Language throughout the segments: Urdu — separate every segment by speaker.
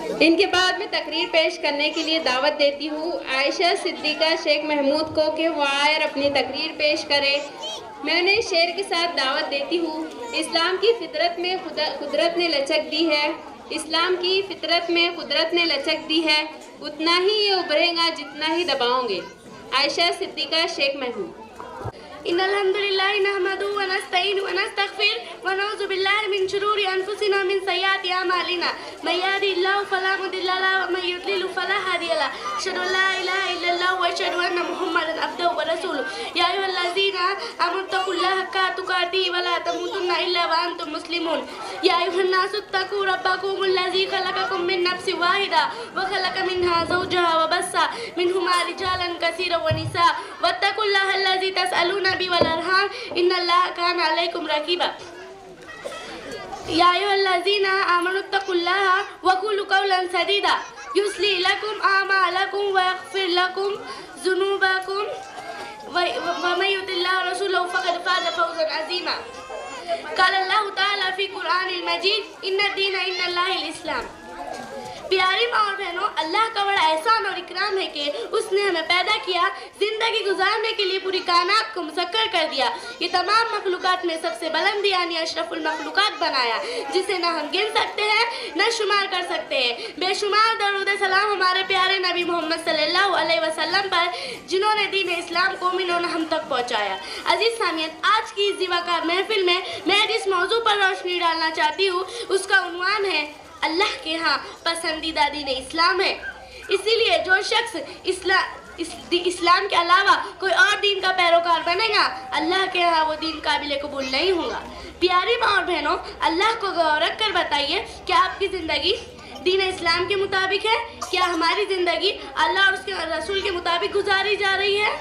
Speaker 1: ان کے بعد میں تقریر پیش کرنے کے لیے دعوت دیتی ہوں عائشہ صدیقہ شیخ محمود کو کہ وہ آئے اور اپنی تقریر پیش کرے۔ میں انہیں شعر کے ساتھ دعوت دیتی ہوں۔ اسلام کی فطرت میں قدرت نے لچک دی ہے، اسلام کی فطرت میں قدرت نے لچک دی ہے، اتنا ہی یہ ابھرے گا جتنا ہی دباؤں گے۔ عائشہ صدیقہ شیخ محمود۔
Speaker 2: إن الحمد لله نحمده ونستعينه ونستغفره ونعوذ بالله من شرور أنفسنا ومن سيئات أعمالنا من يهده الله فلا مضل له ومن يضلل فلا هادي له أشهد أن لا إله إلا الله وأشهد أن محمدا عبده ورسوله يا أيها الذين آمنوا اتقوا الله حق تقاته ولا تموتن إلا وأنتم مسلمون يا أيها الناس اتقوا ربكم الذي خلقكم من نفس واحدة وخلق منها زوجها وبث منهما رجالا كثيرا ونساء واتقوا الله الذي تسألون به والأرحام إن الله كان عليكم رقيبا يا أيها الذين آمنوا اتقوا الله وقولوا قولا سديدا يصلح لكم أعمالكم ويغفر لكم ذنوبكم ومن يطع الله ورسوله فقد فاز فوزا عظيما قال الله تعالى في القرآن المجيد إن الدين عند الله الإسلام۔ پیاری ماں اور بہنوں، اللہ کا بڑا احسان اور اکرام ہے کہ اس نے ہمیں پیدا کیا، زندگی گزارنے کے لیے پوری کائنات کو مسخر کر دیا، یہ تمام مخلوقات میں سب سے بلند یعنی اشرف المخلوقات بنایا، جسے نہ ہم گن سکتے ہیں نہ شمار کر سکتے ہیں۔ بے شمار درود سلام ہمارے پیارے نبی محمد صلی اللہ علیہ وسلم پر، جنہوں نے دین اسلام کو انہوں نے ہم تک پہنچایا۔ عزیز سامعین، آج کی اس زیباکار محفل میں جس موضوع پر روشنی ڈالنا چاہتی ہوں اس کا عنوان ہے اللہ کے ہاں پسندیدہ دین اسلام ہے۔ اسی لیے جو شخص اسلام کے علاوہ کوئی اور دین کا پیروکار بنے گا، اللہ کے ہاں وہ دین قابل قبول نہیں ہوگا۔ پیاری ماں اور بہنوں، اللہ کو غور رکھ کر بتائیے کہ آپ کی زندگی دین اسلام کے مطابق ہے؟ کیا ہماری زندگی اللہ اور اس کے رسول کے مطابق گزاری جا رہی ہے؟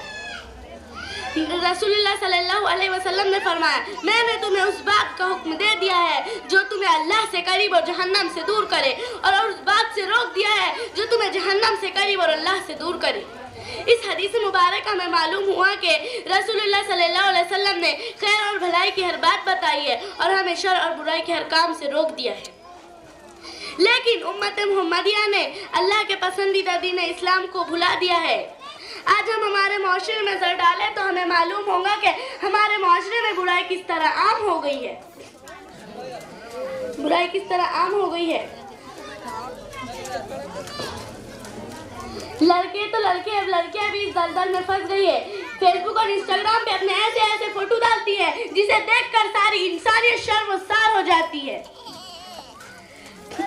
Speaker 2: رسول اللہ صلی اللہ علیہ وسلم نے فرمایا، میں نے تمہیں اس بات کا حکم دے دیا ہے جو تمہیں اللہ سے قریب اور جہنم سے دور کرے، اور اس بات سے روک دیا ہے جو تمہیں جہنم سے قریب اور اللہ سے دور کرے۔ اس حدیث مبارکہ میں معلوم ہوا کہ رسول اللہ صلی اللہ علیہ وسلم نے خیر اور بھلائی کی ہر بات بتائی ہے اور ہمیں شر اور برائی کے ہر کام سے روک دیا ہے۔ لیکن امت محمدیہ نے اللہ کے پسندیدہ دین اسلام کو بھلا دیا ہے۔ آج ہم ہمارے معاشرے میں نظر ڈالیں تو ہمیں معلوم ہوگا کہ ہمارے معاشرے میں برائی کس طرح عام ہو گئی ہے۔ برائی کس طرح عام ہو گئی ہے۔ لڑکے تو لڑکے، اب لڑکیاں بھی اس دلدل میں پھنس گئی ہے۔ فیس بک اور انسٹاگرام پہ اپنے ایسے فوٹو ڈالتی ہے جسے دیکھ کر ساری انسانیت شرمسار ہو جاتی ہے۔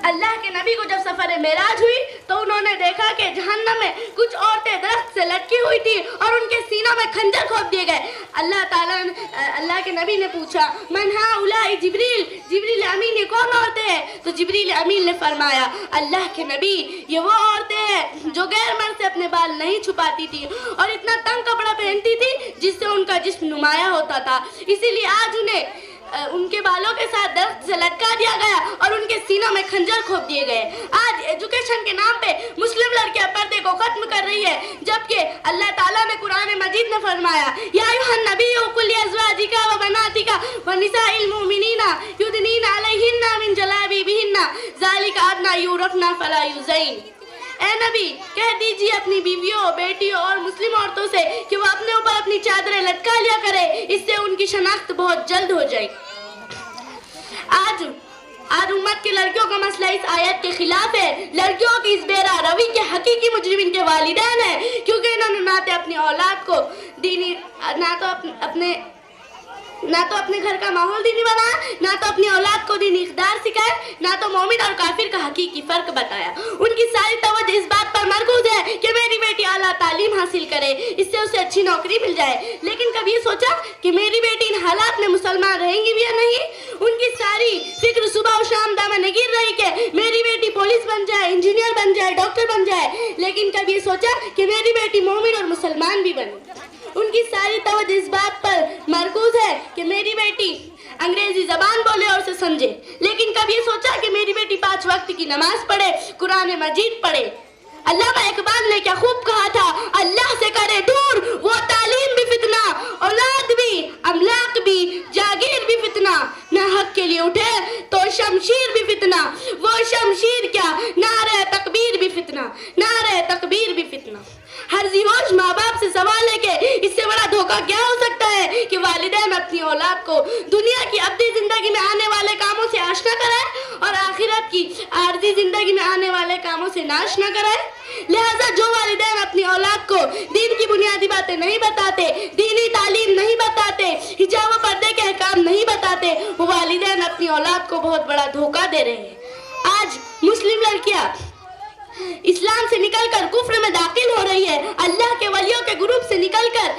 Speaker 2: اللہ کے نبی کو جب سفر معراج ہوئی تو انہوں نے دیکھا کہ جہنم میں کچھ عورتیں درخت سے لٹکی ہوئی تھی اور ان کے سینوں میں خنجر کھوپ دیے گئے۔ اللہ کے نبی نے پوچھا، من ہؤلاء جبریل، جبریل امین یہ کون عورتیں ہیں؟ تو جبریل امین نے فرمایا، اللہ کے نبی یہ وہ عورتیں ہیں جو غیر مرد سے اپنے بال نہیں چھپاتی تھی اور اتنا تنگ کپڑا پہنتی تھی جس سے ان کا جسم نمایاں ہوتا تھا، اسی لیے آج انہیں ان کے بالوں کے ساتھ درخت سے لٹکا دیا گیا اور ان کے سینوں میں خنجر کھوپ دیے گئے۔ آج ایجوکیشن کے نام پہ مسلم لڑکیاں پردے کو ختم کر رہی ہے، جبکہ اللہ تعالیٰ نے قرآن مجید میں فرمایا، یا ایھا النبی قل لازواجک وبناتک ونساء المؤمنین یدنین علیہن من جلابیبہن ذلک ادنی یعرفن فلا یؤذین۔ اے نبی کہہ دیجیے اپنی بیویوں، بیٹیوں اور مسلم عورتوں سے کہ وہ اپنے اوپر اپنی چادریں لٹکا لیا کرے، اس سے ان کی شناخت بہت جلد ہو جائے۔ آج امت کی لڑکیوں کا مسئلہ اس آیت کے خلاف ہے۔ لڑکیوں کی اس بے راہ روی کے حقیقی مجرم ان کے والدین ہیں، کیونکہ انہوں نے نہ تو اپنی اولاد کو دینی نہ تو اپنے گھر کا ماحول دینی بنایا، نہ تو اپنی اولاد کو دینی اقدار سکھائے، نہ تو مومن اور کافر کا حقیقی فرق بتایا۔ ان کی ساری توجہ اس بات پر مرکوز ہے کہ میری بیٹی اعلیٰ تعلیم حاصل کرے، اس سے اسے اچھی نوکری مل جائے، لیکن کبھی یہ سوچا کہ میری بیٹی ان حالات میں مسلمان رہیں گی بھی یا نہیں؟ ان کی ساری فکر صبح و شام دامن گر رہی کہ میری بیٹی پولیس بن جائے، انجینئر بن جائے، ڈاکٹر بن جائے، لیکن کبھی یہ سوچا کہ میری بیٹی مومن اور مسلمان بھی بنے؟ ان کی ساری توجہ اس بات پر مرکوز ہے کہ میری بیٹی انگریزی زبان بولے اور اسے سمجھے، لیکن کبھی یہ سوچا کہ میری بیٹی 5 وقت کی نماز پڑھے، قرآن مجید پڑھے۔ علامہ اقبال نے کیا خوب کہا تھا، اللہ سے کرے دور وہ تعلیم بھی فتنہ، اولاد بھی، املاک بھی، جاگیر بھی فتنہ، نہ حق کے لیے اٹھے تو شمشیر بھی فتنہ، وہ شمشیر کیا نعرہ کیا ہو سکتا ہے کہ والدین اپنی اولاد کو دنیا کی ابدی زندگی میں آنے والے کاموں سے آشنا کرائے اور آخرت کی عارضی زندگی میں آنے والے کاموں سے ناشنا کرائے؟ لہٰذا جو والدین اپنی اولاد کو دین کی بنیادی باتیں نہیں بتاتے، دینی تعلیم نہیں بتاتے، حجاب و پردے کے احکام نہیں بتاتے، وہ والدین اپنی اولاد کو بہت بڑا دھوکہ دے رہے ہیں۔ آج مسلم لڑکیاں اسلام سے نکل کر کفر میں داخل ہو رہی ہے، اللہ کے ولیوں کے گروپ سے نکل کر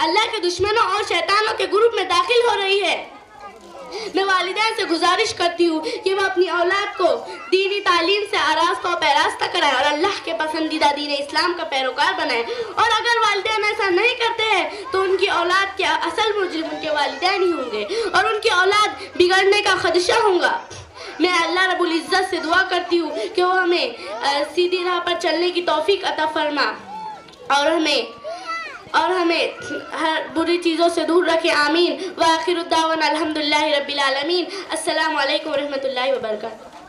Speaker 2: اللہ کے دشمنوں اور شیطانوں کے گروپ میں داخل ہو رہی ہے۔ میں والدین سے گزارش کرتی ہوں کہ وہ اپنی اولاد کو دینی تعلیم سے آراستہ و پیراستہ کرائیں اور اللہ کے پسندیدہ دین اسلام کا پیروکار بنائیں، اور اگر والدین ایسا نہیں کرتے ہیں تو ان کی اولاد کے اصل مجرم ان کے والدین ہی ہوں گے اور ان کی اولاد بگڑنے کا خدشہ ہوگا۔ میں اللہ رب العزت سے دعا کرتی ہوں کہ وہ ہمیں سیدھی راہ پر چلنے کی توفیق عطا فرما اور ہمیں ہر بری چیزوں سے دور رکھے، آمین۔ وآخر الدعوانا الحمدللہ رب العالمین۔ السلام علیکم ورحمۃ اللہ وبرکاتہ۔